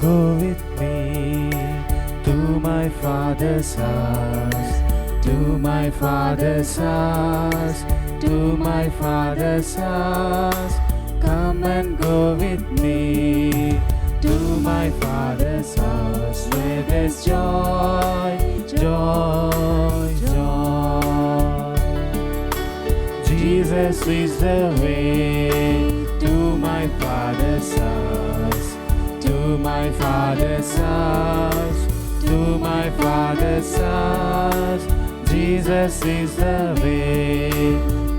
go with me to my Father's house, to my Father's house, to my Father's house. Come and go with me to my Father's house, where there's joy, joy, joy. Jesus is the way to my Father's house, to my Father's house, to my Father's house. Jesus is the way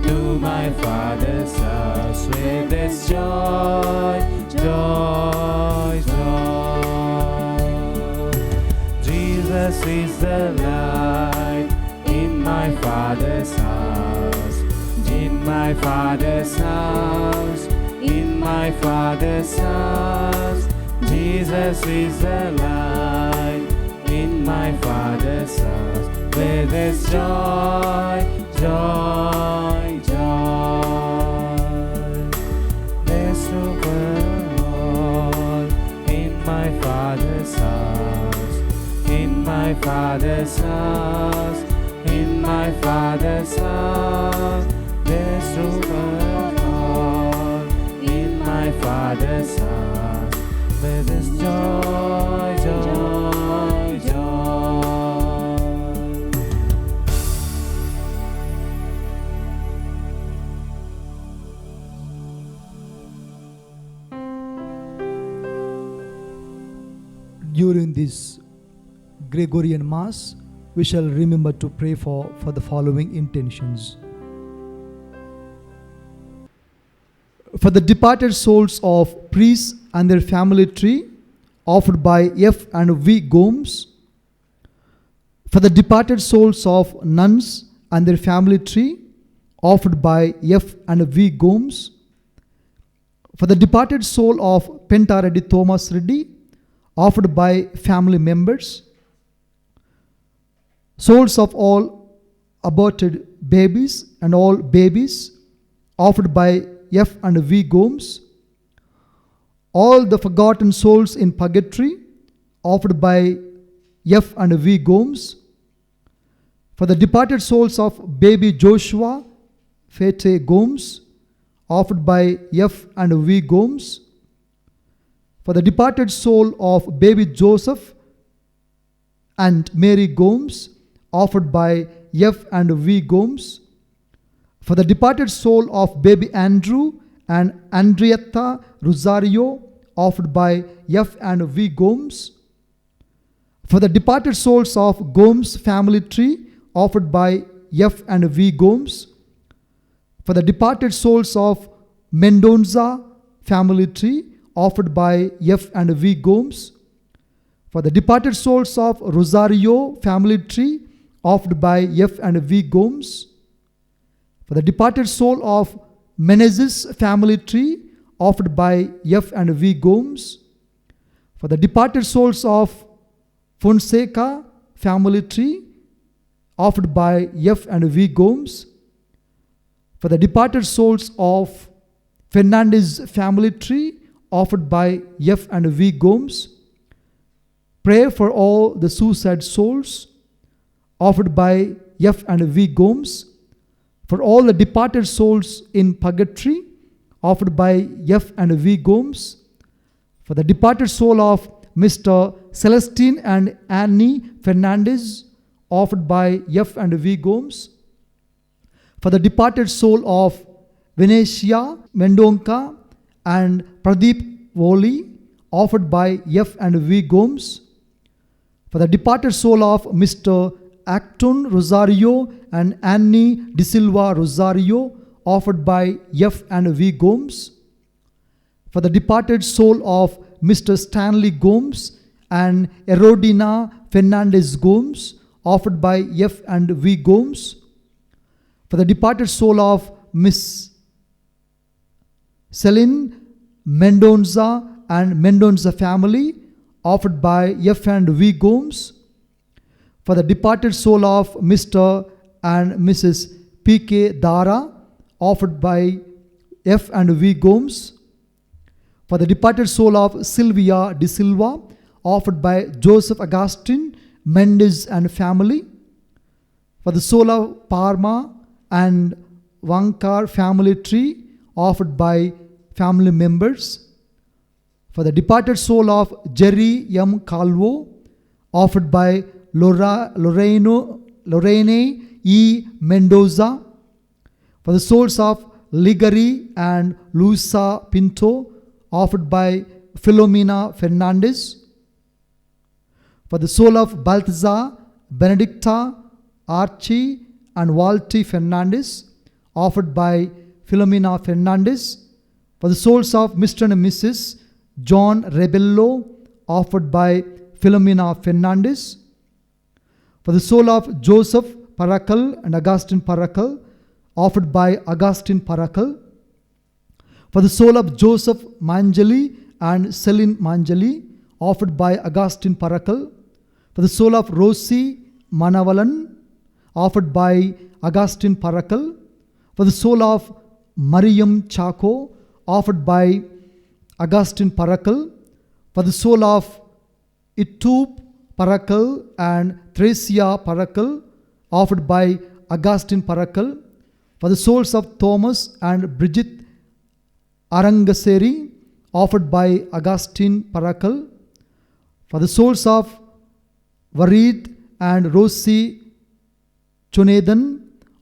to my Father's house, where there's joy, joy, joy. Jesus is the light in my Father's house, in my Father's house, in my Father's house. Jesus is the light in my Father's house, where there's joy, joy, joy. There's no all in my Father's house, in my Father's house, in my Father's house. There's no all in my Father's house, where there's joy, joy, joy. During this Gregorian Mass, we shall remember to pray for the following intentions. For the departed souls of priests and their family tree, offered by F. and V. Gomes. For the departed souls of nuns and their family tree, offered by F. and V. Gomes. For the departed soul of Penta Reddy Thomas Reddy, offered by family members. Souls of all aborted babies and all babies, offered by F. and V. Gomes. All the forgotten souls in purgatory, offered by F. and V. Gomes. For the departed souls of baby Joshua Fete Gomes, offered by F. and V. Gomes. For the departed soul of baby Joseph and Mary Gomes, offered by F. and V. Gomes. For the departed soul of baby Andrew and Andrietta Rosario, offered by F. and V. Gomes. For the departed souls of Gomes family tree, offered by F. and V. Gomes. For the departed souls of Mendonza family tree, offered by F. and V. Gomes. For the departed souls of Rosario family tree, offered by F. and V. Gomes. For the departed soul of Menezes family tree, offered by F. and V. Gomes. For the departed souls of Fonseca family tree, offered by F. and V. Gomes. For the departed souls of Fernandez family tree, offered by F. and V. Gomes. Prayer for all the suicide souls, offered by F. and V. Gomes. For all the departed souls in purgatory, offered by F. and V. Gomes. For the departed soul of Mr. Celestine and Annie Fernandez, offered by F. and V. Gomes. For the departed soul of Venetia Mendonca and Pradeep Woli, offered by F. and V. Gomes. For the departed soul of Mr. Acton Rosario and Annie De Silva Rosario, offered by F. and V. Gomes. For the departed soul of Mr. Stanley Gomes and Erodina Fernandez Gomes, offered by F. and V. Gomes. For the departed soul of Miss Celine Mendonza and Mendonza family, offered by F. and V. Gomes. For the departed soul of Mr. and Mrs. P.K. Dara, offered by F. and V. Gomes. For the departed soul of Sylvia De Silva, offered by Joseph Augustine Mendes and family. For the soul of Parma and Vankar family tree, offered by family members. For the departed soul of Jerry M. Calvo, offered by Lorraine E. Mendoza. For the souls of Ligari and Luisa Pinto, offered by Filomena Fernandez. For the soul of Balthazar, Benedicta, Archie and Walty Fernandez, offered by Filomena Fernandez. For the souls of Mr. and Mrs. John Rebello, offered by Filomena Fernandez. For the soul of Joseph Paracal and Augustine Paracal, offered by Augustine Paracal. For the soul of Joseph Manjali and Celine Manjali, offered by Augustine Paracal. For the soul of Rosie Manavalan, offered by Augustine Paracal. For the soul of Mariam Chaco, offered by Augustine Paracal. For the soul of Itub Paracal and Thresia Paracal, offered by Augustine Paracal. For the souls of Thomas and Bridget Arangaseri, offered by Augustine Paracal. For the souls of Varid and Rosie Chunethan,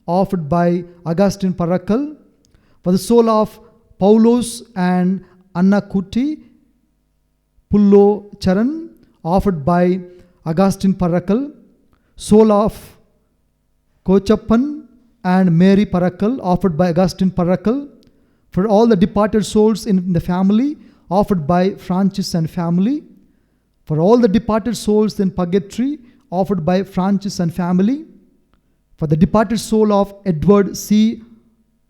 offered by Augustine Paracal. For the soul of Paulos and Anna Kuti Pullo Charan, offered by Augustine Paracal. Soul of Kochappan and Mary Paracal, offered by Augustine Paracal. For all the departed souls in the family, offered by Francis and family. For all the departed souls in purgatory, offered by Francis and family. For the departed soul of Edward C.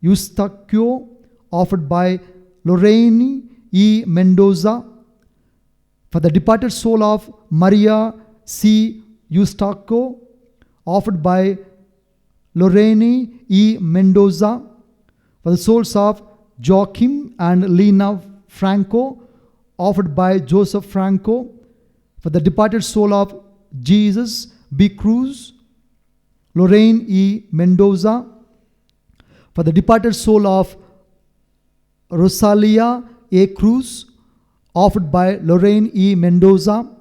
Eustachio, offered by Lorraine E. Mendoza. For the departed soul of Maria C. Eustachio, offered by Lorraine E. Mendoza. For the souls of Joachim and Lena Franco, offered by Joseph Franco. For the departed soul of Jesus B. Cruz, Lorraine E. Mendoza. For the departed soul of Rosalia A. Cruz, offered by Lorraine E. Mendoza.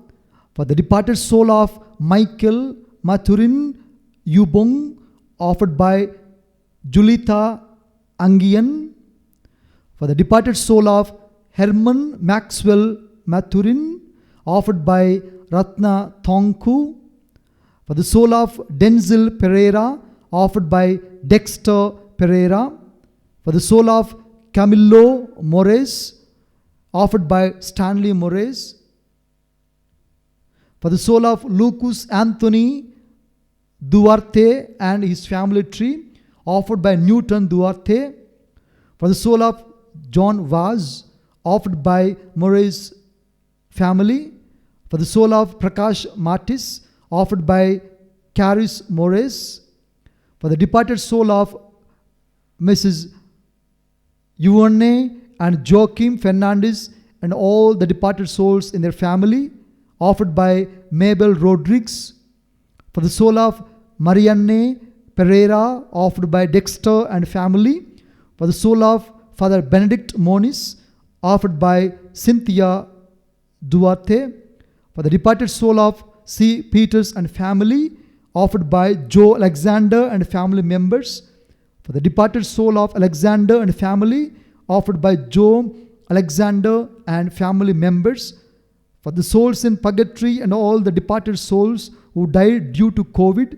For the departed soul of Michael Maturin Yubong, offered by Julita Angian. For the departed soul of Herman Maxwell Maturin, offered by Ratna Thongku. For the soul of Denzel Pereira, offered by Dexter Pereira. For the soul of Camilo Mores, offered by Stanley Mores. For the soul of Lucas Anthony Duarte and his family tree, offered by Newton Duarte. For the soul of John Vaz, offered by Mores family. For the soul of Prakash Matis, offered by Caris Mores. For the departed soul of Mrs. Yuane and Joaquim Fernandez and all the departed souls in their family, offered by Mabel Rodriguez. For the soul of Marianne Pereira, offered by Dexter and family. For the soul of Father Benedict Moniz, offered by Cynthia Duarte. For the departed soul of C. Peters and family, offered by Joe Alexander and family members. For the departed soul of Alexander and family, offered by Joe Alexander and family members. For the souls in purgatory and all the departed souls who died due to COVID,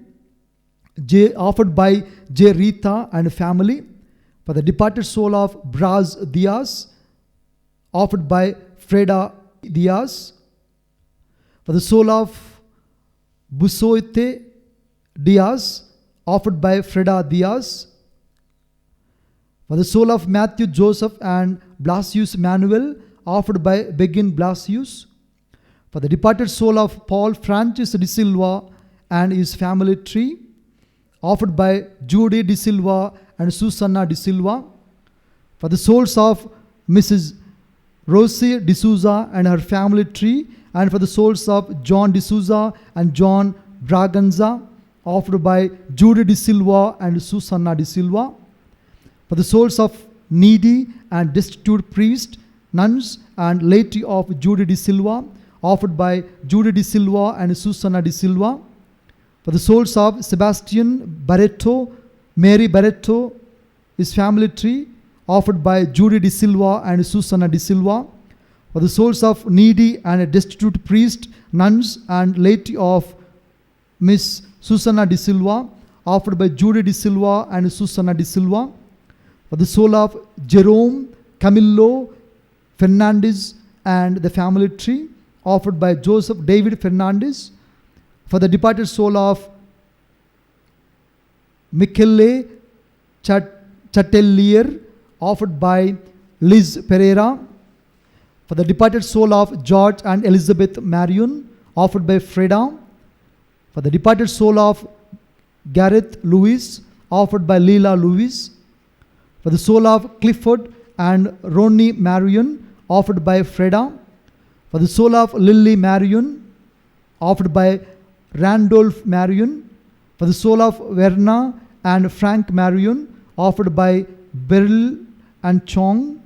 offered by J. Rita and family. For the departed soul of Braz Diaz, offered by Freda Diaz. For the soul of Busoite Diaz, offered by Freda Diaz. For the soul of Matthew Joseph and Blasius Manuel, offered by Begin Blasius. For the departed soul of Paul Francis De Silva and his family tree, offered by Judy De Silva and Susanna De Silva. For the souls of Mrs. Rosie D'Souza and her family tree, and for the souls of John D'Souza and John Braganza, offered by Judy De Silva and Susanna De Silva. For the souls of needy and destitute priests, nuns, and laity of Judy De Silva, offered by Judy De Silva and Susanna De Silva. For the souls of Sebastian Barreto, Mary Barreto, his family tree, offered by Judy De Silva and Susanna De Silva. For the souls of needy and destitute priests, nuns, and laity of Miss Susanna De Silva, offered by Judy De Silva and Susanna De Silva. For the soul of Jerome Camillo Fernandez and the family tree, offered by Joseph David Fernandez. For the departed soul of Michele Chatelier, offered by Liz Pereira. For the departed soul of George and Elizabeth Marion, offered by Freda. For the departed soul of Gareth Lewis, offered by Leela Lewis. For the soul of Clifford and Ronnie Marion, offered by Freda. For the soul of Lily Marion, offered by Randolph Marion. For the soul of Verna and Frank Marion, offered by Beryl and Chong.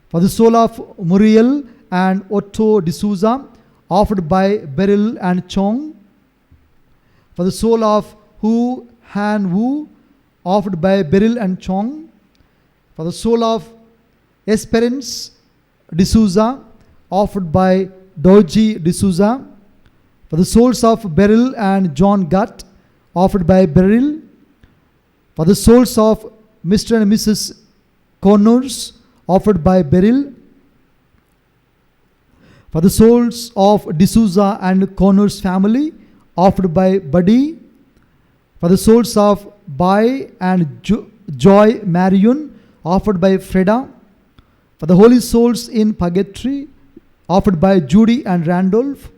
For the soul of Muriel and Otto D'Souza, offered by Beryl and Chong. For the soul of Hu Han Wu, offered by Beryl and Chong. For the soul of Esperance D'Souza, offered by Doji D'Souza. For the souls of Beryl and John Gutt, offered by Beryl. For the souls of Mr. and Mrs. Connors, offered by Beryl. For the souls of D'Souza and Connors family, offered by Buddy. For the souls of Bai and Joy Marion, offered by Freda. For the holy souls in purgatory, offered by Judy and Randolph.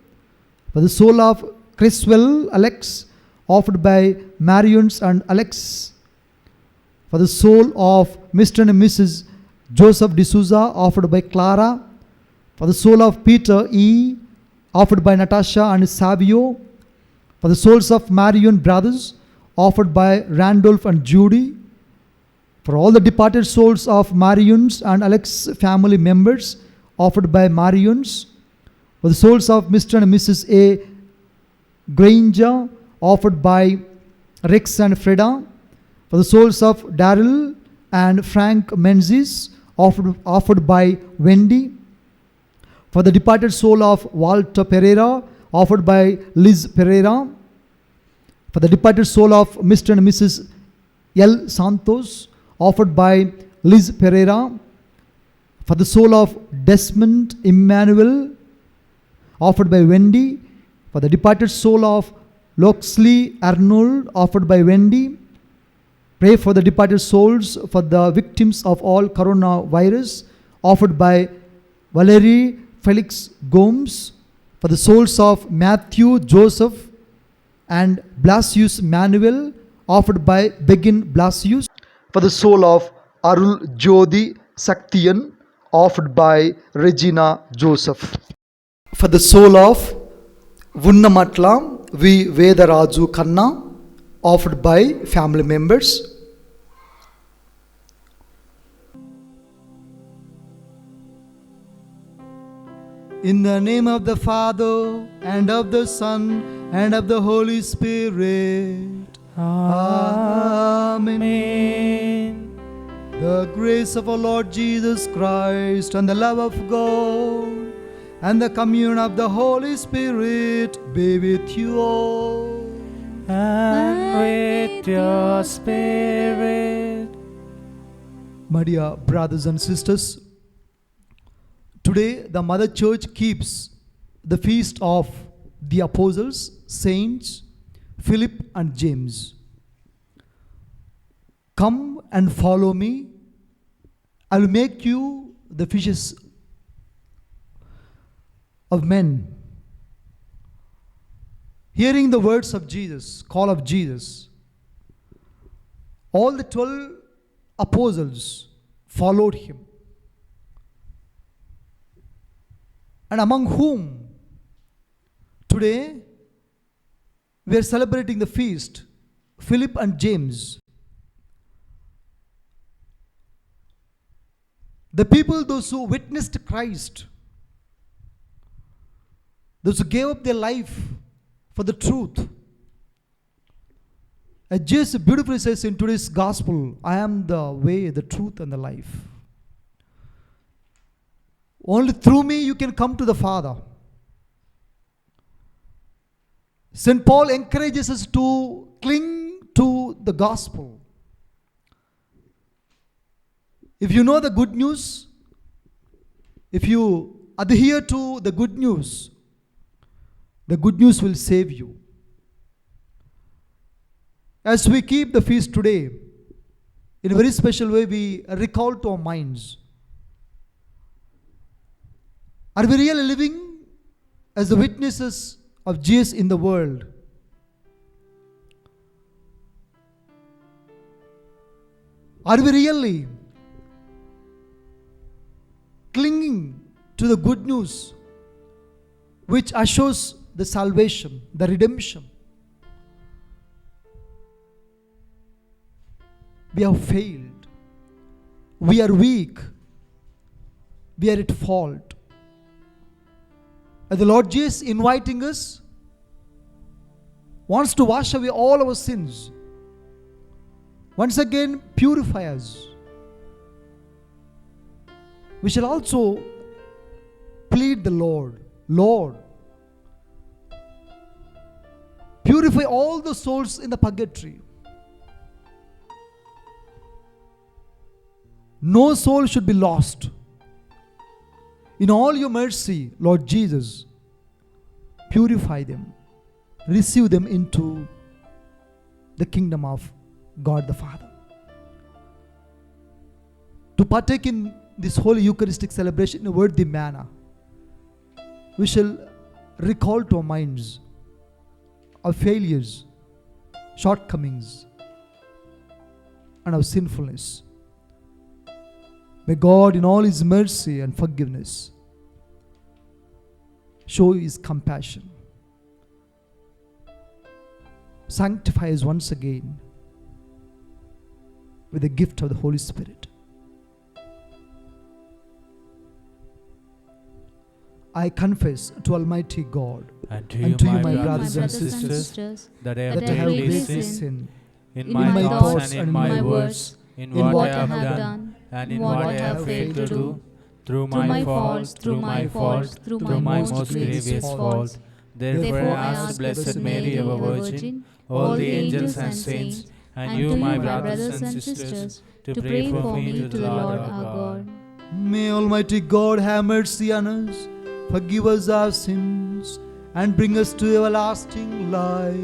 For the soul of Criswell Alex, offered by Marions and Alex. For the soul of Mr. and Mrs. Joseph D'Souza, offered by Clara. For the soul of Peter E., offered by Natasha and Savio. For the souls of Marion brothers, offered by Randolph and Judy. For all the departed souls of Marions and Alex family members, offered by Marions. For the souls of Mr. and Mrs. A. Granger, offered by Rex and Freda. For the souls of Daryl and Frank Menzies, offered by Wendy. For the departed soul of Walter Pereira, offered by Liz Pereira. For the departed soul of Mr. and Mrs. L. Santos, offered by Liz Pereira. For the soul of Desmond Emmanuel, offered by Wendy. For the departed soul of Loxley Arnold, offered by Wendy. Pray for the departed souls for the victims of all coronavirus, offered by Valerie Felix Gomes. For the souls of Matthew Joseph and Blasius Manuel, offered by Begin Blasius. For the soul of Arul Jodi Saktian, offered by Regina Joseph. For the soul of Vunnamatla V. Vedaraju Kanna, offered by family members. In the name of the Father, and of the Son, and of the Holy Spirit. Amen. The grace of our Lord Jesus Christ, and the love of God, and the communion of the Holy Spirit be with you all. And with your spirit. My dear brothers and sisters, today the Mother Church keeps the feast of the apostles, saints, Philip and James. Come and follow me. I will make you the fishers of men. Hearing the words of Jesus, call of Jesus, all the 12 apostles followed him. and among whom today we are celebrating the feast, Philip and James. The people, those who witnessed Christ, those who gave up their life for the truth. As Jesus beautifully says in today's gospel, I am the way, the truth, and the life. Only through me you can come to the Father. St. Paul encourages us to cling to the gospel. If you know the good news, if you adhere to the good news will save you. As we keep the feast today, in a very special way, we recall to our minds. Are we really living as the witnesses of Jesus in the world? Are we really clinging to the good news which assures the salvation, the redemption? We have failed. We are weak. We are at fault. And the Lord Jesus inviting us wants to wash away all our sins. Once again, purify us. We shall also plead the Lord, Lord, purify all the souls in the purgatory. No soul should be lost. In all your mercy, Lord Jesus, purify them. Receive them into the kingdom of God the Father. To partake in this holy Eucharistic celebration in a worthy manner, we shall recall to our minds our failures, shortcomings, and our sinfulness. May God, in all His mercy and forgiveness, show His compassion. Sanctify us once again with the gift of the Holy Spirit. I confess to Almighty God and to you, my brothers and sisters, that I that I have have greatly greatly sinned sinned in my thoughts and in my words, in what I have done, and in what I have failed to do, through my faults, through my most grievous fault. Therefore I ask Blessed Mary, ever Virgin, all the angels and saints, and you, my brothers and sisters, to pray for me to the Lord our God. May Almighty God have mercy on us, forgive us our sins, and bring us to everlasting life.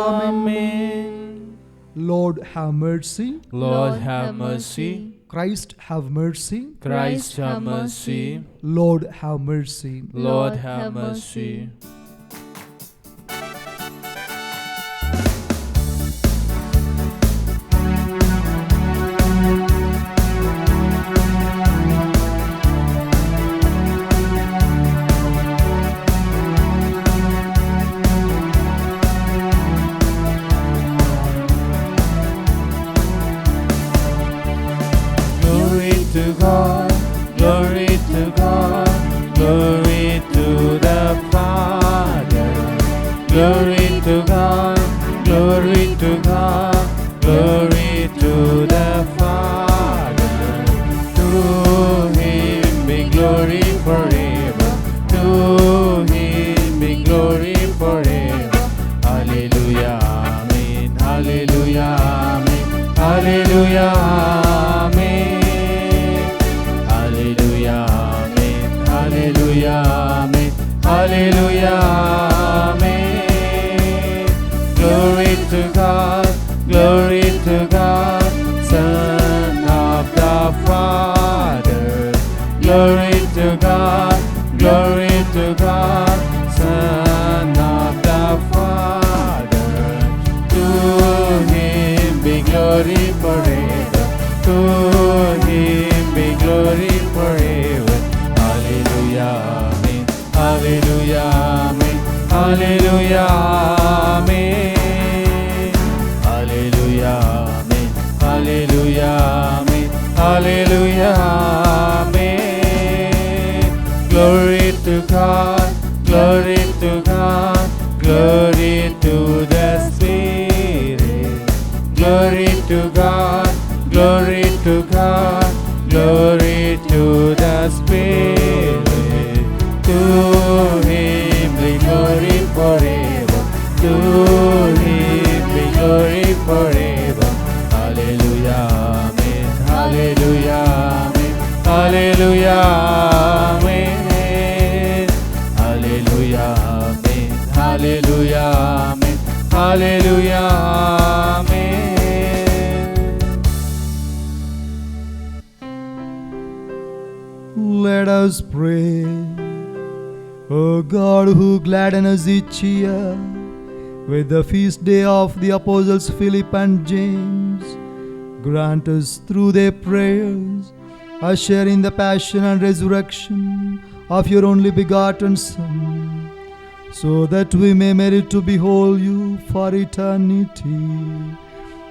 Amen. Lord, have mercy. Lord, have mercy. Christ, have mercy. Christ, have mercy. Lord, have mercy. Lord, have mercy. Glory to God, glory to God, glory to the Father. Glory to God, glory to God, glory to the Father. To Him be glory forever, to Him be glory forever. Hallelujah, Amen, Hallelujah, Amen, Hallelujah, Amen. Hallelujah, Amen, Hallelujah, Amen, Hallelujah, Amen. Glory to God, Son of the Father. Glory to God, Son of the Father. To Him be glory forever, to Him be glory forever. Glory to God, glory to God, glory to the Spirit. Glory to God, glory to God, glory to the Spirit. To Him be glory forever, to Him be glory forever. Hallelujah, amen, hallelujah, amen, hallelujah, amen, hallelujah, amen, hallelujah, amen, hallelujah, amen. Let us pray. O God, who gladden us each year with the feast day of the apostles Philip and James, grant us through their prayers a share in the passion and resurrection of your only begotten Son, so that we may merit to behold you for eternity.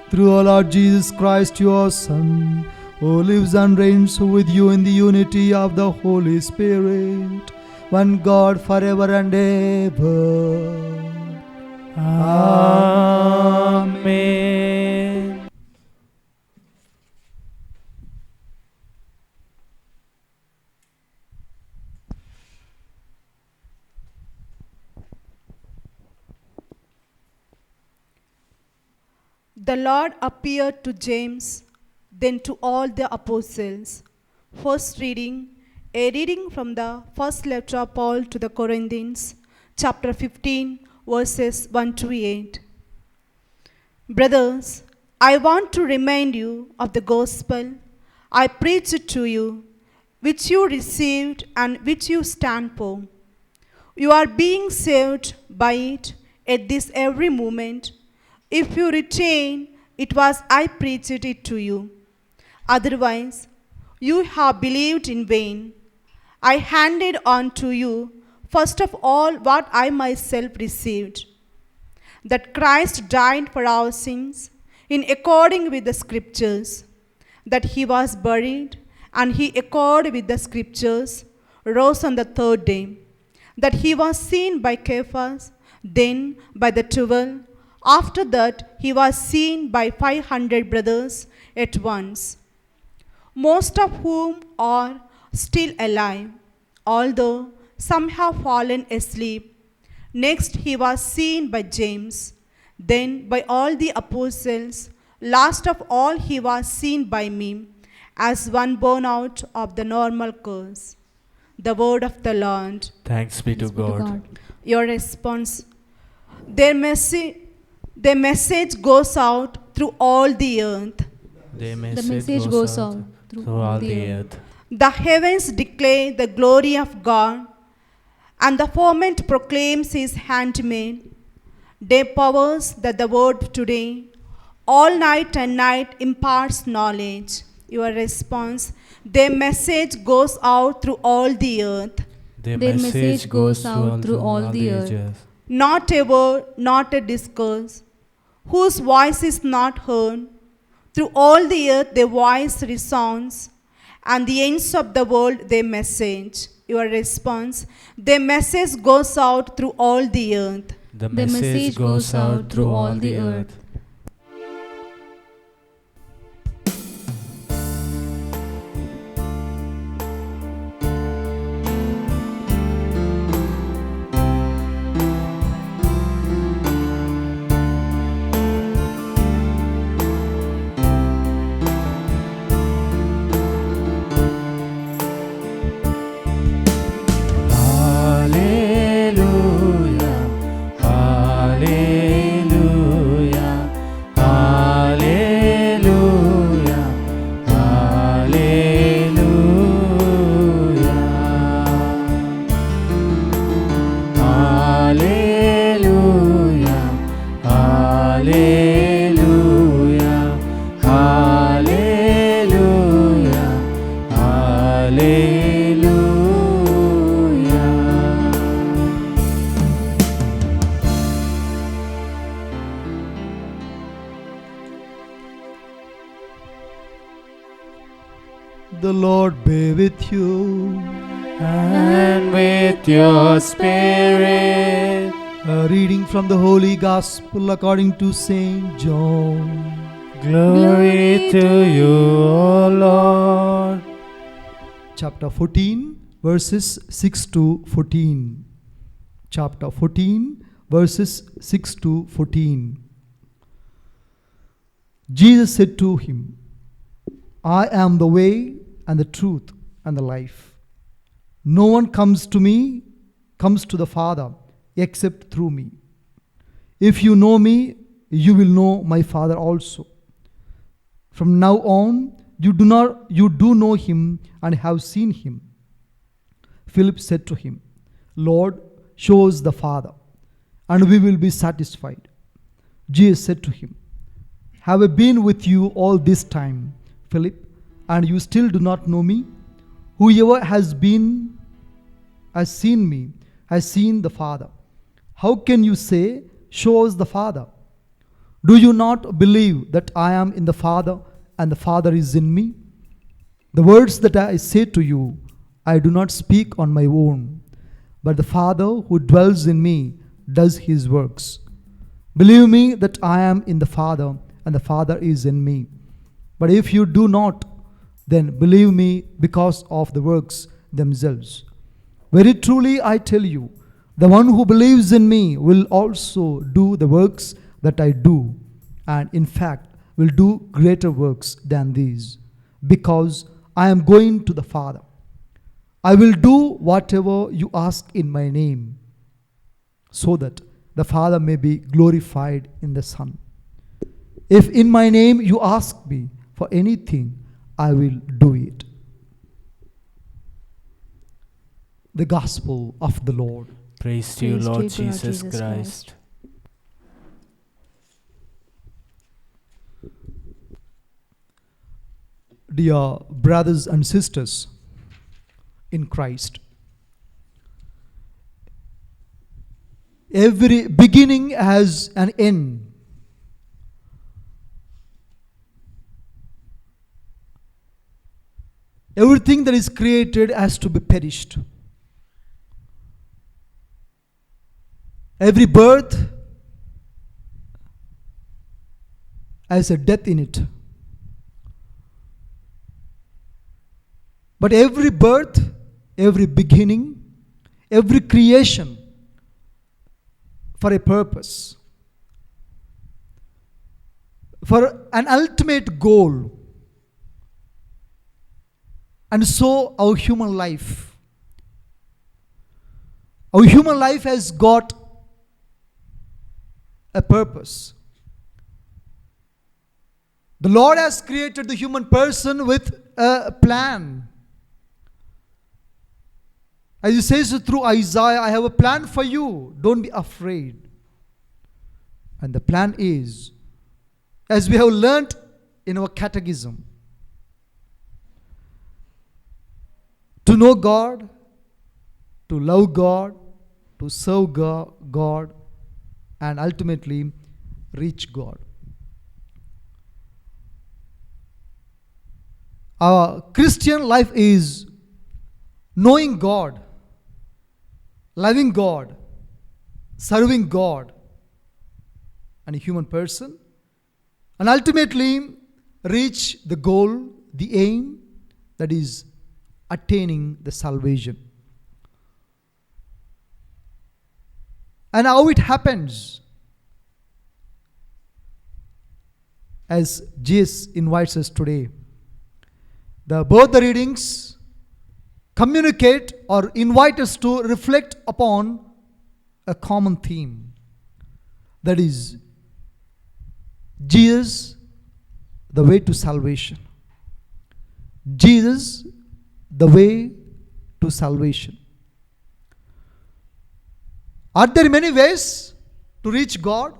Through our Lord Jesus Christ, your Son, who lives and reigns with you in the unity of the Holy Spirit, one God forever and ever. Amen. The Lord appeared to James, then to all the apostles. First reading, a reading from the first letter of Paul to the Corinthians, chapter 15, verses 1 to 8. Brothers, I want to remind you of the gospel I preached to you, which you received and which you stand for. You are being saved by it at this very moment. If you retain, it was I preached it to you. Otherwise, you have believed in vain. I handed on to you, first of all, what I myself received, that Christ died for our sins in according with the Scriptures, that he was buried, and he according with the Scriptures rose on the third day, that he was seen by Cephas, then by the 12. After that, he was seen by 500 brothers at once, most of whom are still alive, although some have fallen asleep. Next, he was seen by James, then by all the apostles. Last of all, he was seen by me, as one born out of the normal course. The word of the Lord. Thanks be to God. Your response. Their message goes out through all the earth. The message goes out through all the earth. The heavens declare the glory of God, and the firmament proclaims his handmaid. Day powers that the word today, all night and night imparts knowledge. Your response. Their message goes out through all the earth. Their message goes out through all the earth. Not a word, not a discourse, whose voice is not heard. Through all the earth their voice resounds, and the ends of the world their message. Your response. Their message goes out through all the earth. The message goes out through all the earth. The Lord be with you. And with your spirit. A reading from the Holy Gospel according to Saint John. Glory to you, O Lord. Chapter 14, verses 6 to 14. Chapter 14, verses 6 to 14. Jesus said to him, I am the way and the truth and the life. No one comes to the Father, except through me. If you know me, you will know my Father also. From now on, you do know him and have seen him. Philip said to him, Lord, show us the Father, and we will be satisfied. Jesus said to him, have I been with you all this time, Philip, and you still do not know me? Whoever has seen me, has seen the Father. How can you say, show us the Father? Do you not believe that I am in the Father and the Father is in me? The words that I say to you, I do not speak on my own, but the Father who dwells in me does his works. Believe me that I am in the Father and the Father is in me. But if you do not, then believe me because of the works themselves. Very truly I tell you, the one who believes in me will also do the works that I do, and in fact will do greater works than these, because I am going to the Father. I will do whatever you ask in my name, so that the Father may be glorified in the Son. If in my name you ask me for anything, I will do it. The Gospel of the Lord. Praise to you, Lord Jesus Christ. Dear brothers and sisters in Christ, every beginning has an end. Everything that is created has to be perished. Every birth has a death in it. But every birth, every beginning, every creation for a purpose, for an ultimate goal. And so our human life. Our human life has got a purpose. The Lord has created the human person with a plan. As he says through Isaiah, I have a plan for you. Don't be afraid. And the plan is, as we have learnt in our catechism, to know God, to love God, to serve God, and ultimately reach God. Our Christian life is knowing God, loving God, serving God, and a human person, and ultimately reach the goal, the aim, that is attaining the salvation. And how it happens, as Jesus invites us today. Both the readings communicate or invite us to reflect upon a common theme, that is Jesus, the way to salvation. Jesus, the way to salvation. Are there many ways to reach God,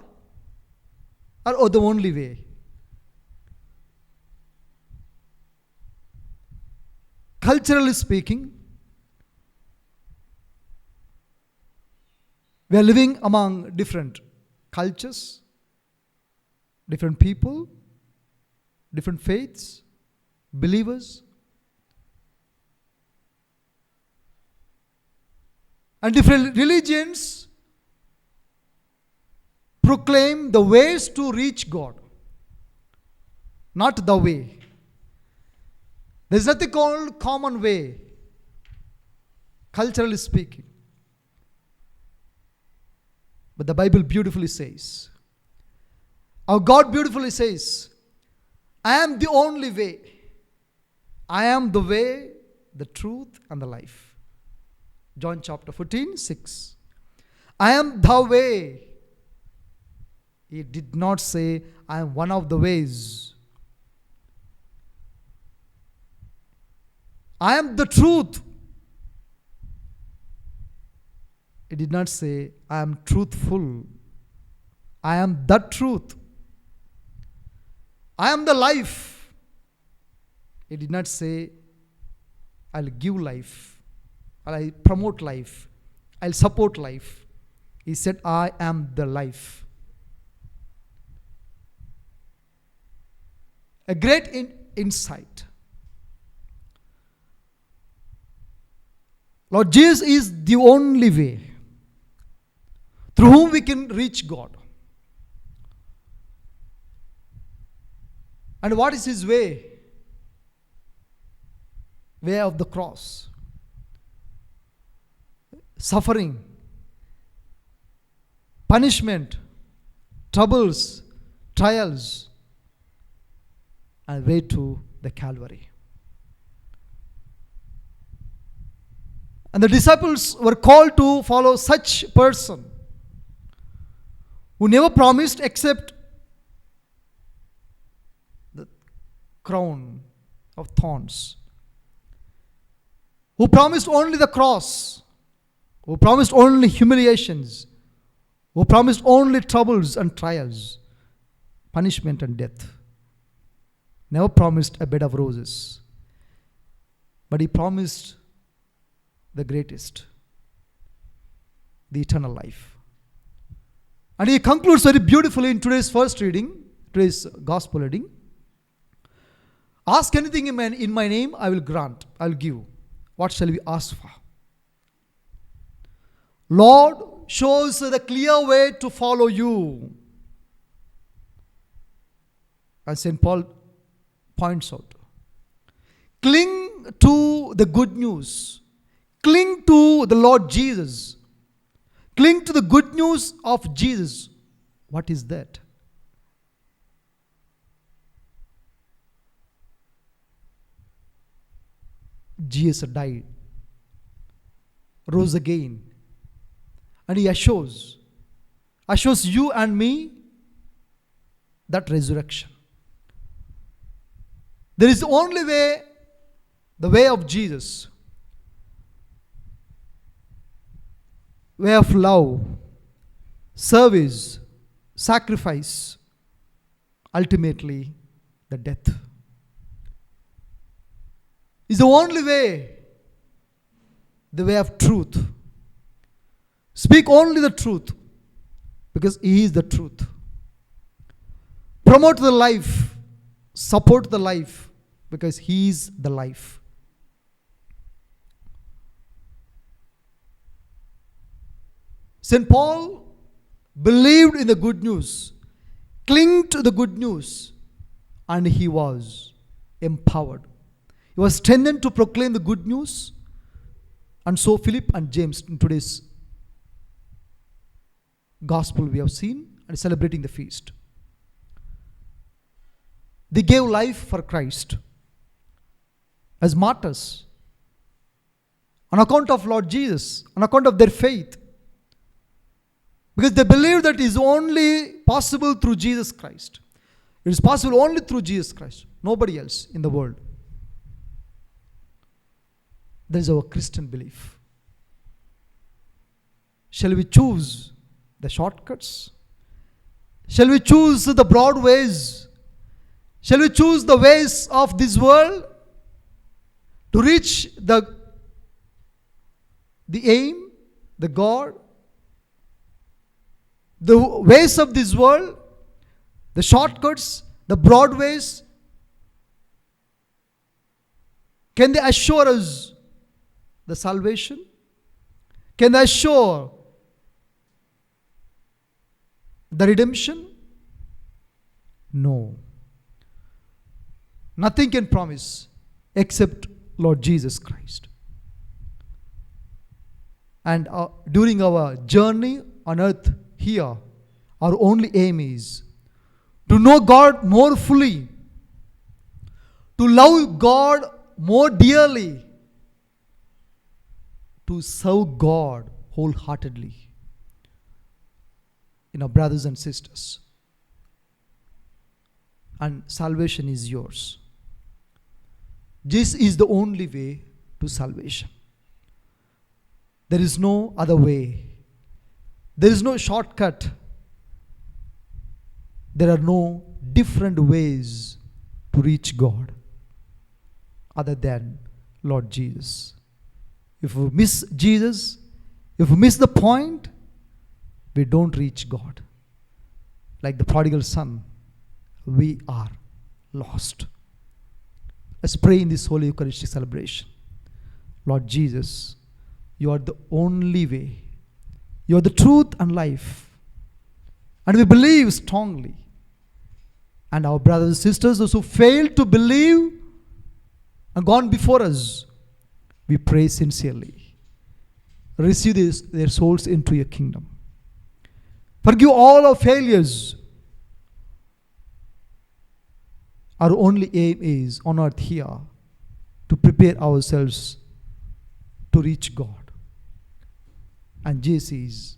or the only way? Culturally speaking, we are living among different cultures, different people, different faiths, believers. And different religions proclaim the ways to reach God, not the way. There is nothing called common way, culturally speaking. But the Bible beautifully says, our God beautifully says, I am the only way. I am the way, the truth, and the life. John chapter 14, 6. I am the way. He did not say, I am one of the ways. I am the truth. He did not say, I am truthful. I am the truth. I am the life. He did not say, I'll give life. I'll promote life. I'll support life. He said, I am the life. A great insight. Lord Jesus is the only way through whom we can reach God. And what is his way? Way of the cross. Suffering, punishment, troubles, trials, and way to the Calvary. And the disciples were called to follow such person who never promised except the crown of thorns, who promised only the cross, who promised only humiliations, who promised only troubles and trials, punishment and death. Never promised a bed of roses, but he promised the greatest, the eternal life. And he concludes very beautifully in today's first reading, today's gospel reading. Ask anything in my name, I will grant, I will give. What shall we ask for? Lord shows the clear way to follow you. As St. Paul points out. Cling to the good news. Cling to the Lord Jesus. Cling to the good news of Jesus. What is that? Jesus died, rose again, and he assures you and me that resurrection. There is only way, the way of Jesus. Way of love, service, sacrifice, ultimately the death. Is the only way, the way of truth. Speak only the truth, because he is the truth. Promote the life, support the life, because he is the life. St. Paul believed in the good news, clinged to the good news, and he was empowered. He was strengthened to proclaim the good news, and so Philip and James in today's gospel we have seen and celebrating the feast. They gave life for Christ as martyrs on account of Lord Jesus, on account of their faith. Because they believe that it is only possible through Jesus Christ. It is possible only through Jesus Christ. Nobody else in the world. That is our Christian belief. Shall we choose the shortcuts? Shall we choose the broad ways? Shall we choose the ways of this world to reach the aim, the God? The ways of this world, the shortcuts, the broad ways, can they assure us the salvation? can assure the redemption? No. Nothing can promise except Lord Jesus Christ. And during our journey on earth here, our only aim is to know God more fully, to love God more dearly, to serve God wholeheartedly. Brothers and sisters, and salvation is yours. This is the only way to salvation. There is no other way. There is no shortcut. There are no different ways to reach God other than Lord Jesus. If we miss Jesus, if we miss the point, we don't reach God. Like the prodigal son, we are lost. Let's pray in this Holy Eucharistic celebration. Lord Jesus, you are the only way. You are the truth and life. And we believe strongly. And our brothers and sisters, those who failed to believe and gone before us, we pray sincerely. Receive their souls into your kingdom. Forgive all our failures. Our only aim is on earth here to prepare ourselves to reach God. And Jesus is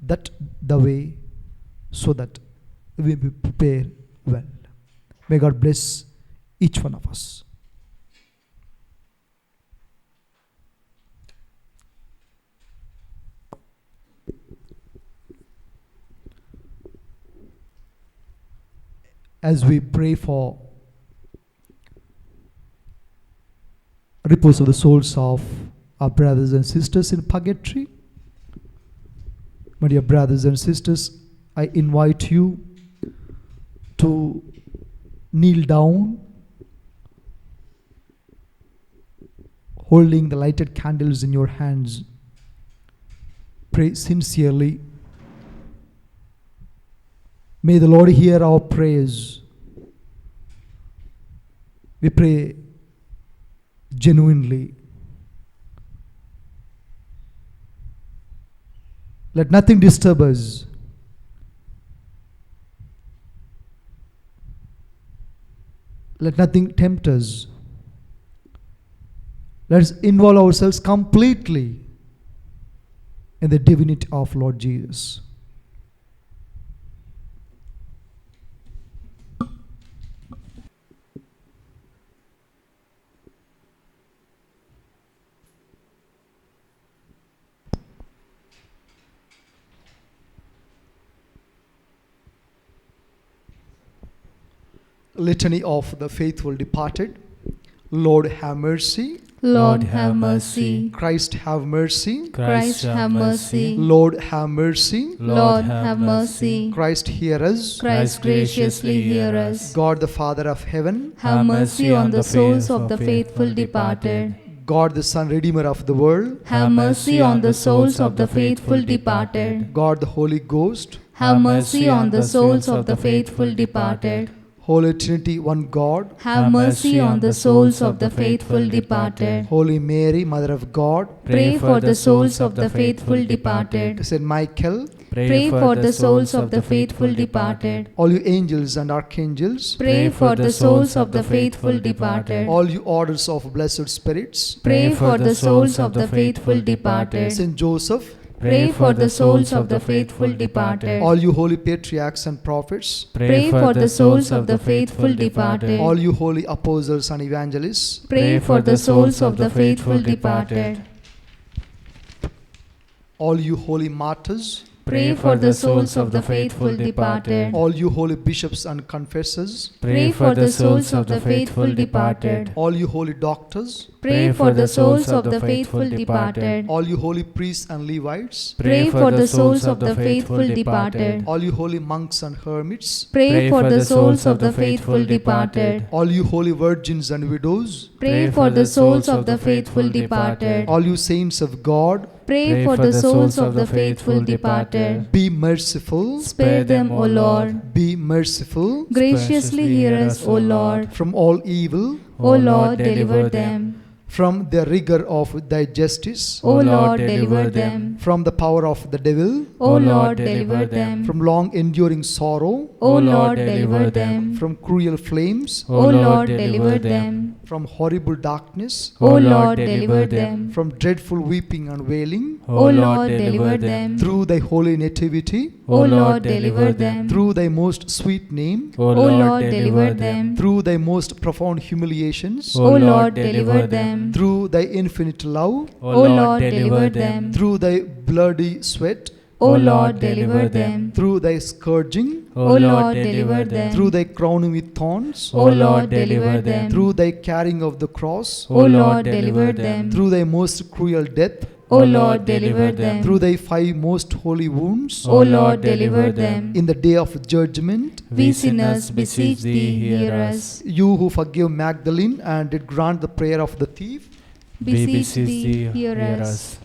that the way so that we will prepare well. May God bless each one of us. As we pray for repose of the souls of our brothers and sisters in purgatory, my dear brothers and sisters, I invite you to kneel down, holding the lighted candles in your hands. Pray sincerely. May the Lord hear our prayers. We pray genuinely. Let nothing disturb us. Let nothing tempt us. Let us involve ourselves completely in the divinity of Lord Jesus. Litany of the faithful departed. Lord, have mercy. Lord, have mercy. Christ, have mercy. Christ, have mercy. Lord, have mercy. Lord, have mercy. Christ, hear us. Christ, graciously hear us. God, the Father of heaven, have mercy on the souls of the faithful departed. God, the Son, Redeemer of the world, have mercy on the souls of the faithful departed. God, the Holy Ghost, have mercy on the souls of the faithful departed. Holy Trinity, one God, have mercy on the souls of the faithful departed. Holy Mary, Mother of God, pray for the souls of the faithful departed. Saint Michael, pray for the souls of the faithful departed. all you angels and archangels, pray for the souls of the faithful departed. all you orders of blessed spirits, pray for the souls of the faithful departed. Saint Joseph, pray for the souls of the faithful departed. all you holy patriarchs and prophets, pray for the souls of the faithful departed. all you holy apostles and evangelists, pray for the souls of the faithful departed. all you holy martyrs, pray for the souls of the faithful departed. all you holy bishops and confessors, pray for the souls of the faithful departed. all you holy doctors, pray for the souls of the faithful departed. all you holy priests and Levites, pray for the souls of the faithful departed. all you holy monks and hermits, pray for the souls of the faithful departed. all you holy virgins and widows, pray for the souls of the faithful departed. all you saints of God, Pray for the souls of the faithful departed. Be merciful. Spare them, O Lord. Be merciful. Graciously hear us, O Lord. From all evil. O Lord, deliver them. From the rigor of thy justice. O Lord, deliver them. From the power of the devil. O Lord, deliver them. From long enduring sorrow. O Lord, deliver them. From cruel flames. O Lord, deliver them. From horrible darkness. O Lord, deliver them. From dreadful weeping and wailing. O Lord, deliver them. Through thy holy nativity. O Lord, deliver them. Through thy most sweet name. O Lord, deliver them. Through thy most profound humiliations. O Lord, deliver them. Through thy infinite love. O Lord, deliver them. Through thy bloody sweat. O Lord, deliver them. Through thy scourging. O Lord, deliver them. Through thy crowning with thorns. O Lord, deliver them. Through thy carrying of the cross. O Lord, deliver them. Through thy most cruel death. O Lord, deliver them. Through thy 5 most holy wounds. O Lord, deliver them. In the day of judgment. We sinners beseech thee, hear us. You who forgive Magdalene and did grant the prayer of the thief. Beseech thee, hear us.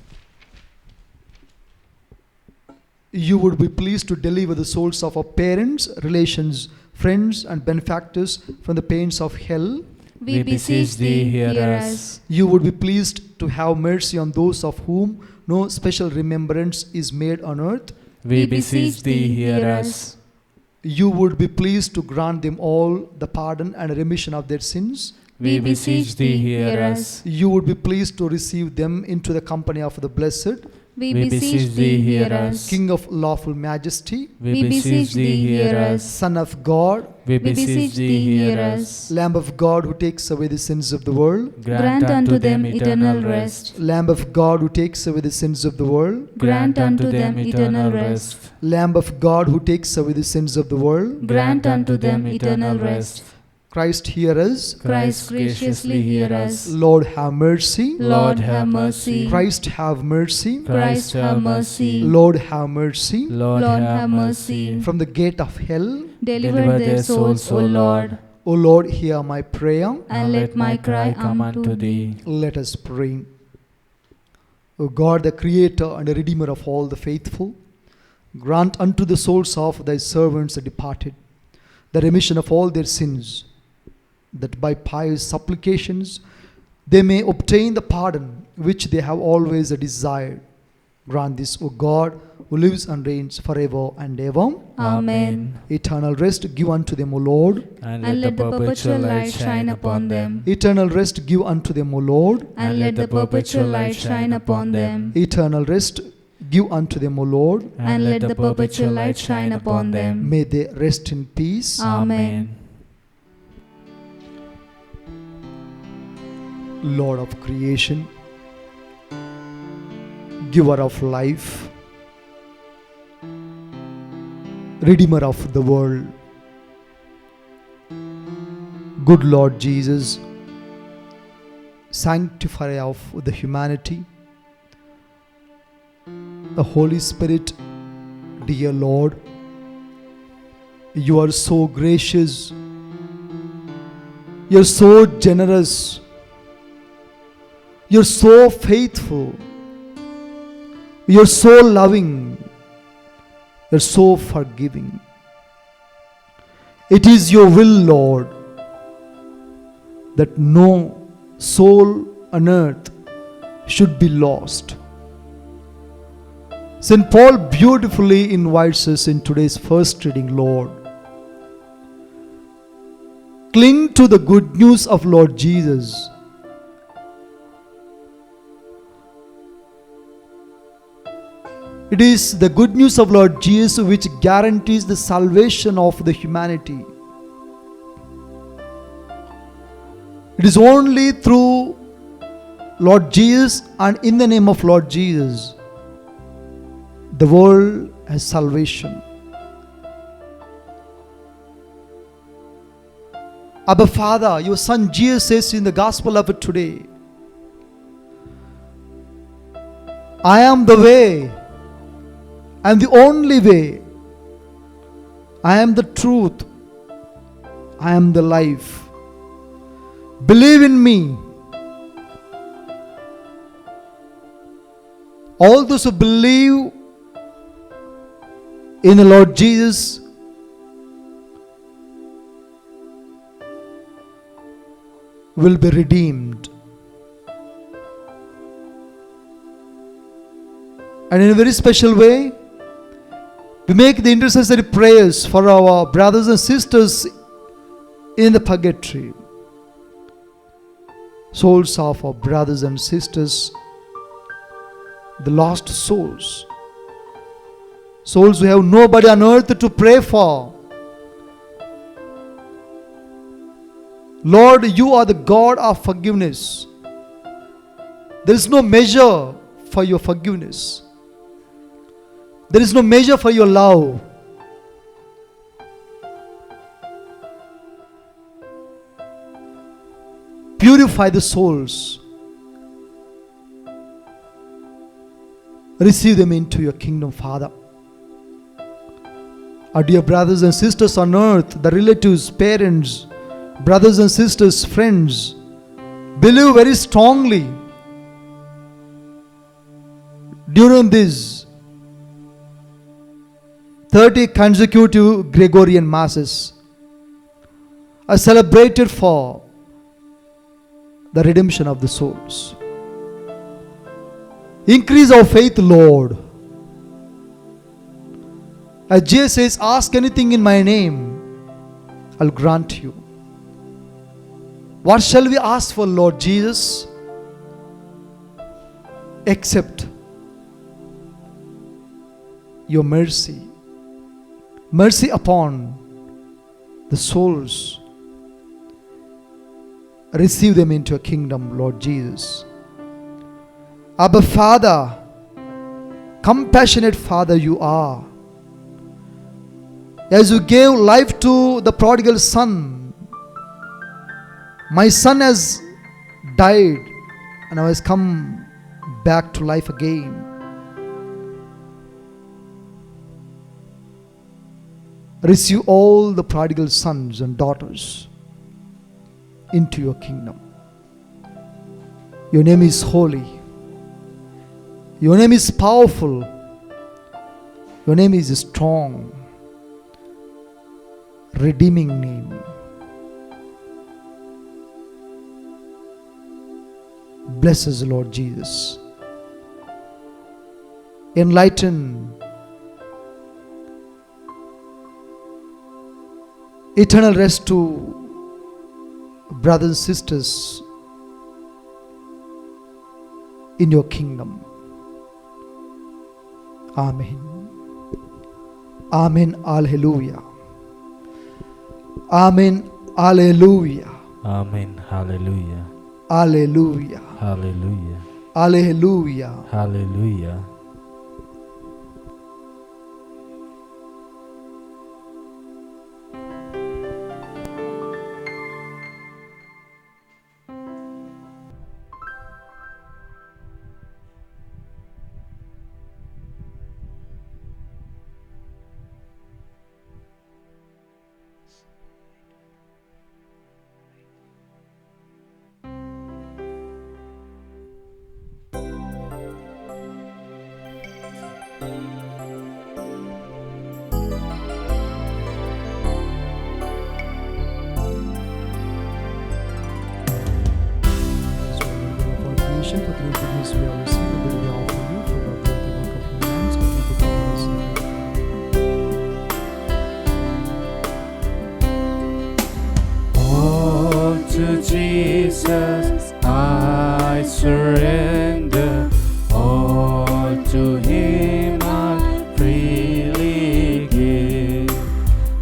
You would be pleased to deliver the souls of our parents, relations, friends, and benefactors from the pains of hell. We beseech thee, hear us. You would be pleased to have mercy on those of whom no special remembrance is made on earth. We beseech thee, hear us. You would be pleased to grant them all the pardon and remission of their sins. We beseech thee, hear us. You would be pleased to receive them into the company of the blessed. We beseech thee, hear us. King of lawful majesty. We beseech thee, hear us. Son of God. We beseech thee, hear us. Lamb of God who takes away the sins of the world. Grant unto them eternal rest. Lamb of God who takes away the sins of the world. Grant unto them eternal rest. Lamb of God who takes away the sins of the world. Grant unto them eternal rest. Christ, hear us. Christ, graciously hear us. Lord, have mercy. Lord, have mercy. Christ, have mercy. Christ, have mercy. Lord, have mercy. Lord, have mercy. From the gate of hell. Deliver their souls, O Lord. O Lord, hear my prayer. And let my cry come unto thee. Let us pray. O God, the Creator and the Redeemer of all the faithful, grant unto the souls of thy servants the departed the remission of all their sins, that by pious supplications they may obtain the pardon which they have always desired. Grant this, O God, who lives and reigns forever and ever. Amen. Eternal rest give unto them, O Lord. And let the perpetual light shine upon them. Eternal rest give unto them, O Lord. And let the perpetual light shine upon them. Eternal rest give unto them, O Lord. And let the perpetual light shine upon them. May they rest in peace. Amen. Lord of creation, giver of life, Redeemer of the world, good Lord Jesus, sanctifier of the humanity, the Holy Spirit, dear Lord, you are so gracious, you are so generous, you're so faithful, you're so loving, you're so forgiving. It is your will, Lord, that no soul on earth should be lost. St. Paul beautifully invites us in today's first reading, Lord. Cling to the good news of Lord Jesus. It is the good news of Lord Jesus which guarantees the salvation of the humanity. It is only through Lord Jesus and in the name of Lord Jesus the world has salvation. Abba Father, your Son Jesus says in the Gospel of today, I am the way, I am the only way, I am the truth, I am the life. Believe in me. All those who believe in the Lord Jesus will be redeemed. And in a very special way, we make the intercessory prayers for our brothers and sisters in the purgatory. Souls of our brothers and sisters, the lost souls. Souls who have nobody on earth to pray for. Lord, you are the God of forgiveness. There is no measure for your forgiveness. There is no measure for your love. Purify the souls. Receive them into your kingdom, Father. Our dear brothers and sisters on earth, the relatives, parents, brothers and sisters, friends, believe very strongly during this 30 consecutive Gregorian Masses are celebrated for the redemption of the souls. Increase our faith, Lord. As Jesus says, ask anything in my name, I'll grant you. What shall we ask for, Lord Jesus? Except your mercy. Mercy upon the souls. Receive them into your kingdom, Lord Jesus. Abba Father, compassionate Father you are. As you gave life to the prodigal son, my son has died and now has come back to life again. Receive all the prodigal sons and daughters into your kingdom. Your name is holy. Your name is powerful. Your name is strong. Redeeming name. Bless us, Lord Jesus. Enlighten eternal rest to brothers and sisters in your kingdom. Amen. Amen. Alleluia. Amen. Alleluia. Amen. Hallelujah. Alleluia. Hallelujah. Alleluia. Hallelujah. For the goodness we have received, the good we offer you for the work of your hands, but we All to Jesus I surrender, all to Him I freely give.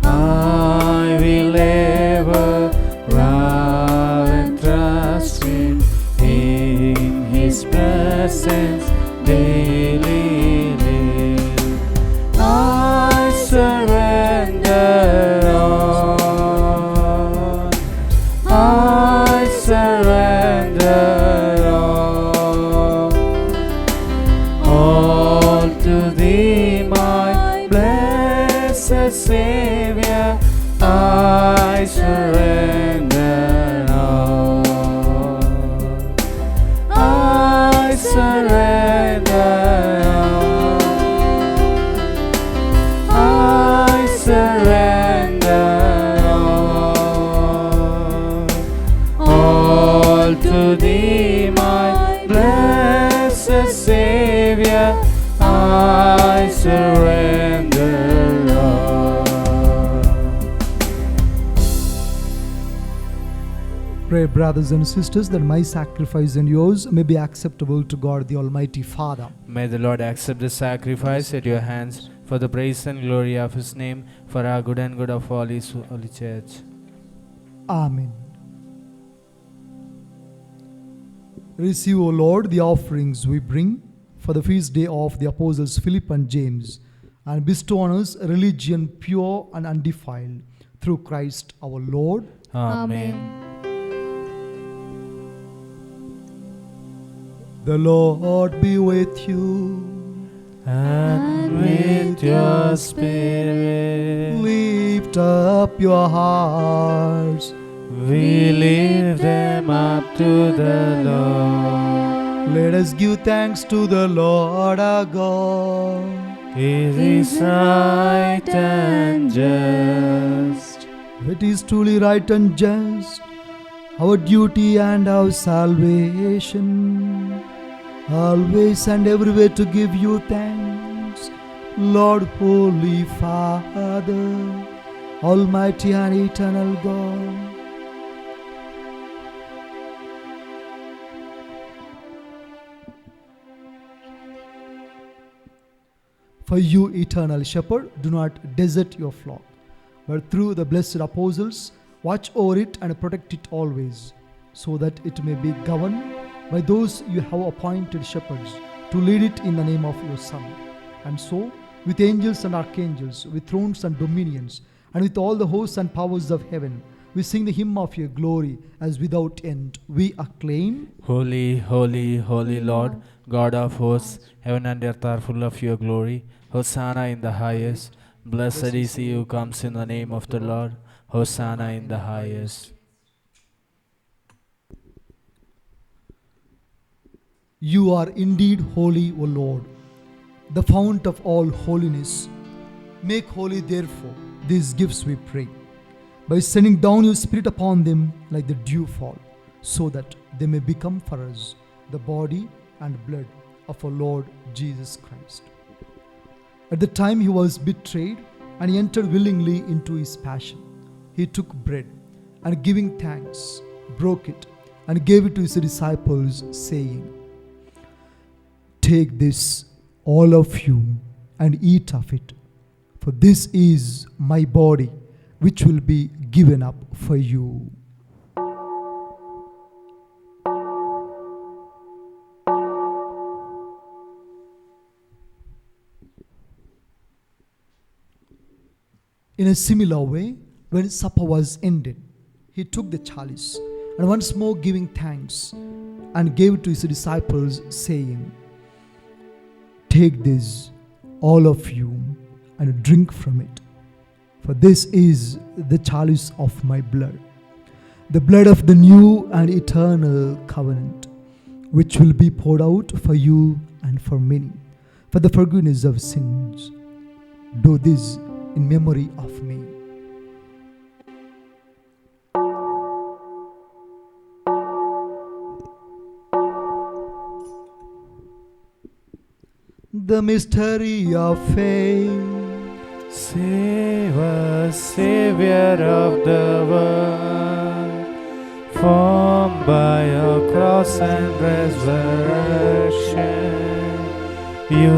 I will ever love and trust Him, in His presence daily live. I surrender all. I surrender all to Thee, my blessed Savior. I surrender all. I surrender Savior, I surrender all. Pray, brothers and sisters, that my sacrifice and yours may be acceptable to God the Almighty Father. May the Lord accept the sacrifice at your hands for the praise and glory of His name, for our good and good of all His holy church. Amen. Receive, O Lord, the offerings we bring for the feast day of the apostles Philip and James, and bestow on us a religion pure and undefiled, through Christ our Lord. Amen. The Lord be with you. And with your spirit, Lift up your hearts. we lift them up to the Lord. Let us give thanks to the Lord our God. It is right and just. It is truly right and just, our duty and our salvation, always and everywhere to give you thanks, Lord, Holy Father, Almighty and eternal God. For you, eternal shepherd, do not desert your flock, but through the blessed apostles, watch over it and protect it always, so that it may be governed by those you have appointed shepherds to lead it in the name of your Son. And so, with angels and archangels, with thrones and dominions, and with all the hosts and powers of heaven, we sing the hymn of your glory as without end. We acclaim, Holy, holy, holy Lord, God of hosts, heaven and earth are full of your glory. Hosanna in the highest. Blessed is he who comes in the name of the Lord. Hosanna in the highest. you are indeed holy, O Lord, the fount of all holiness. Make holy, therefore, these gifts, we pray, by sending down your Spirit upon them like the dew fall, so that they may become for us the body and blood of our Lord Jesus Christ. At the time he was betrayed and he entered willingly into his passion, he took bread and, giving thanks, broke it and gave it to his disciples, saying, "Take this, all of you, and eat of it, for this is my body, which will be given up for you." In a similar way, when supper was ended, he took the chalice, and once more giving thanks, and gave it to his disciples, saying, "Take this, all of you, and drink from it, for this is the chalice of my blood, the blood of the new and eternal covenant, which will be poured out for you and for many, for the forgiveness of sins. Do this in memory of me." The mystery of faith. Save us, Savior of the world, formed by your cross and resurrection. You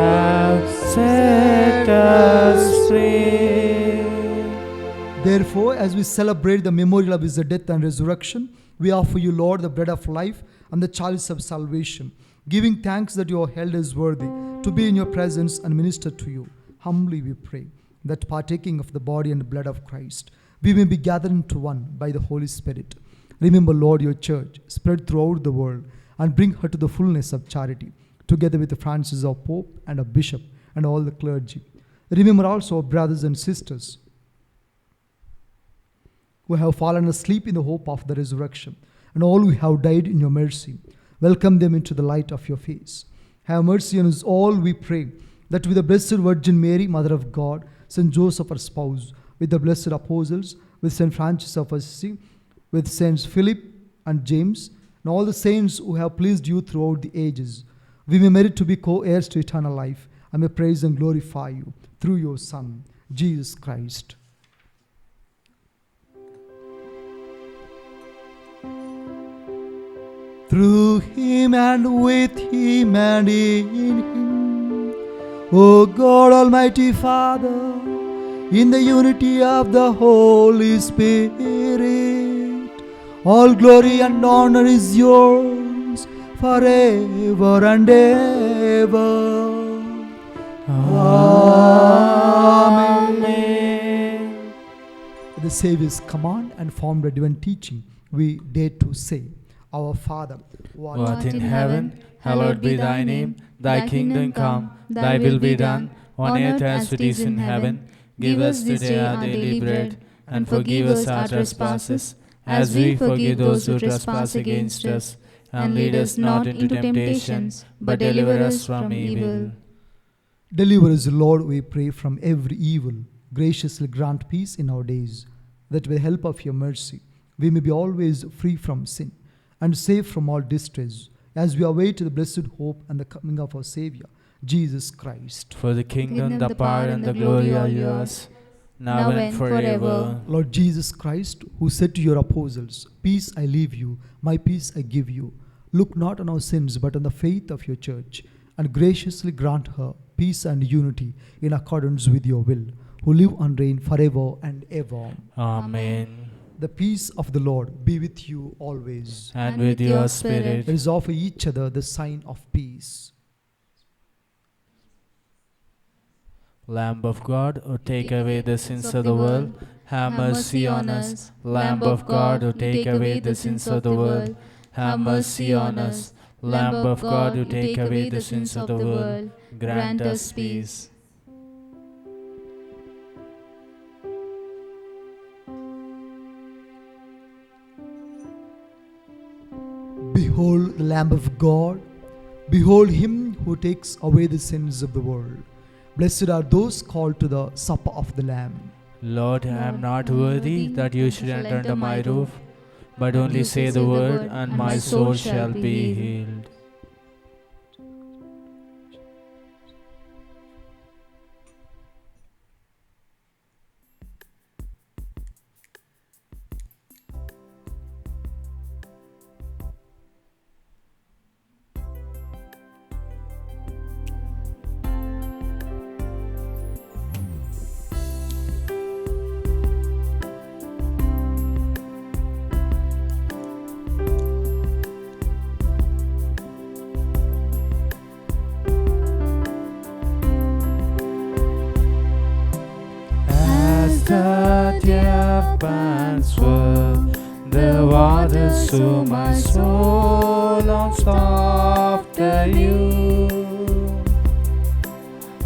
have set us free. Therefore, as we celebrate the memorial of his death and resurrection, we offer you, Lord, the bread of life and the chalice of salvation, giving thanks that you are held as worthy to be in your presence and minister to you. Humbly we pray that, partaking of the body and blood of Christ, we may be gathered into one by the Holy Spirit. Remember, Lord, your church spread throughout the world, and bring her to the fullness of charity, together with Francis, our Pope, and our Bishop, and all the clergy. Remember also our brothers and sisters who have fallen asleep in the hope of the resurrection, and all who have died in your mercy. Welcome them into the light of your face. Have mercy on us all, we pray, that with the Blessed Virgin Mary, Mother of God, St. Joseph, our spouse, with the blessed apostles, with St. Francis of Assisi, with Saints Philip and James, and all the saints who have pleased you throughout the ages, we may merit to be co-heirs to eternal life, and may praise and glorify you through your Son, Jesus Christ. Through him and with him and in him, O God Almighty Father, in the unity of the Holy Spirit, all glory and honor is yours forever and ever. Amen. The Savior's command and formed a divine teaching, we dare to say, Our Father, who What in heaven, hallowed be thy name. Thy kingdom come, thy will be done, on earth as it is in heaven. Give us today our daily bread, and forgive us our trespasses, as we forgive those who trespass against us. And lead us not into temptations, but deliver us from evil. Deliver us, Lord, we pray, from every evil. Graciously grant peace in our days, that with the help of your mercy, we may be always free from sin and safe from all distress, as we await the blessed hope and the coming of our Savior, Jesus Christ. For the kingdom, the power, and the glory are yours, now and forever. Lord Jesus Christ, who said to your apostles, Peace I leave you, my peace I give you, look not on our sins, but on the faith of your church, and graciously grant her peace and unity in accordance with your will, who live and reign forever and ever. Amen. The peace of the Lord be with you always. And with your spirit. Let us offer each other the sign of peace. Lamb of God, who take away the sins of the world, have mercy on us. Lamb of God, who take away the sins of the world, have mercy on us. Lamb of God, who take away the sins of the world, grant us peace. Behold the Lamb of God. Behold him who takes away the sins of the world. Blessed are those called to the supper of the Lamb. Lord, I am not worthy that you should enter under my roof, but only say the word, and my soul shall be healed. That your pants were the waters, so my soul longs after you.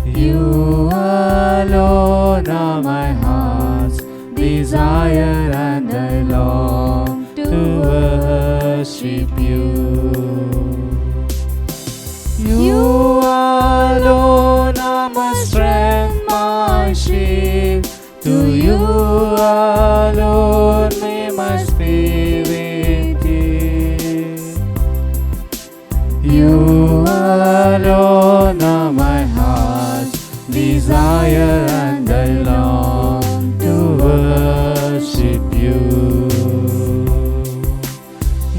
You alone are my heart's desire, and I long to worship you. You alone are my strength, my shield. To you alone may my spirit yield. You alone are my heart's desire, and I long to worship you.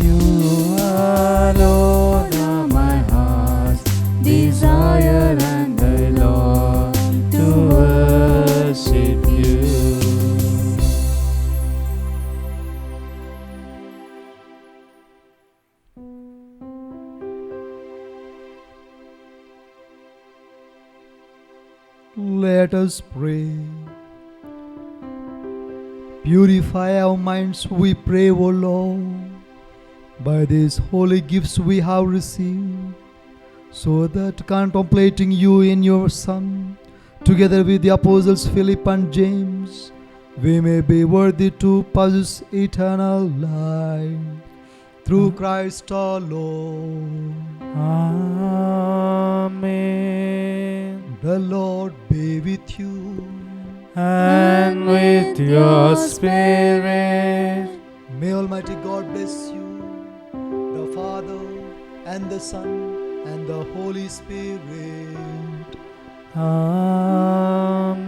You alone are my heart's desire, and I long to worship you. Let us pray. Purify our minds, we pray, O Lord, by these holy gifts we have received, so that contemplating you in your Son, together with the apostles Philip and James, we may be worthy to possess eternal life. Through Christ our Lord. Amen. The Lord be with you. And with your spirit. May Almighty God bless you, the Father, and the Son, and the Holy Spirit. Amen.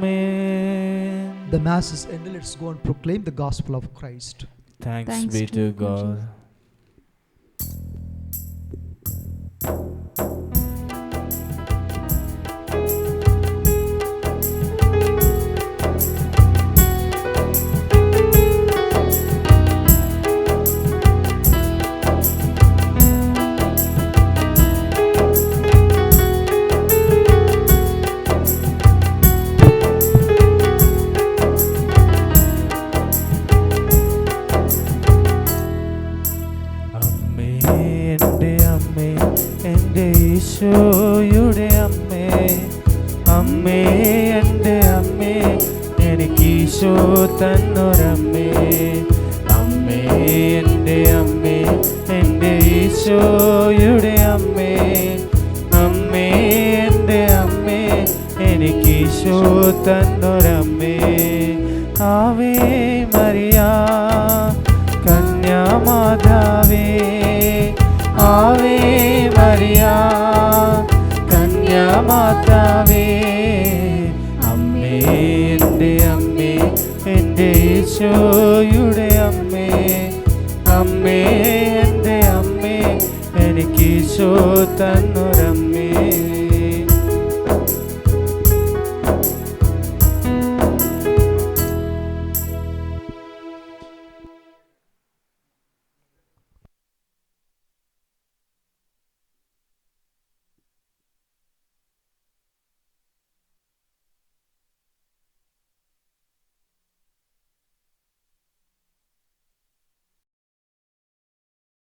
The Mass is ended. Let's go and proclaim the gospel of Christ. Thanks be to God. ഈശോയുടെ അമ്മേ, അമ്മേ എൻ്റെ അമ്മേ, എനിക്ക് ഈശോ തന്നൊരമ്മേ. അമ്മേ എൻ്റെ അമ്മേ, എൻ്റെ ഈശോയുടെ അമ്മേ, അമ്മേ എൻ്റെ അമ്മേ, എനിക്ക് ഈശോ തന്നൊരമ്മേ. ആവേ മരിയ കന്യാമാതാവേ, ആവേ മരിയ കന്യാമാതാവേ. അമ്മേ എൻ്റെ അമ്മേ, എൻ്റെ ഈശോയുടെ അമ്മേ, അമ്മേ എൻ്റെ അമ്മേ, എനിക്ക് ഈശോ തന്നൊരമ്മേ.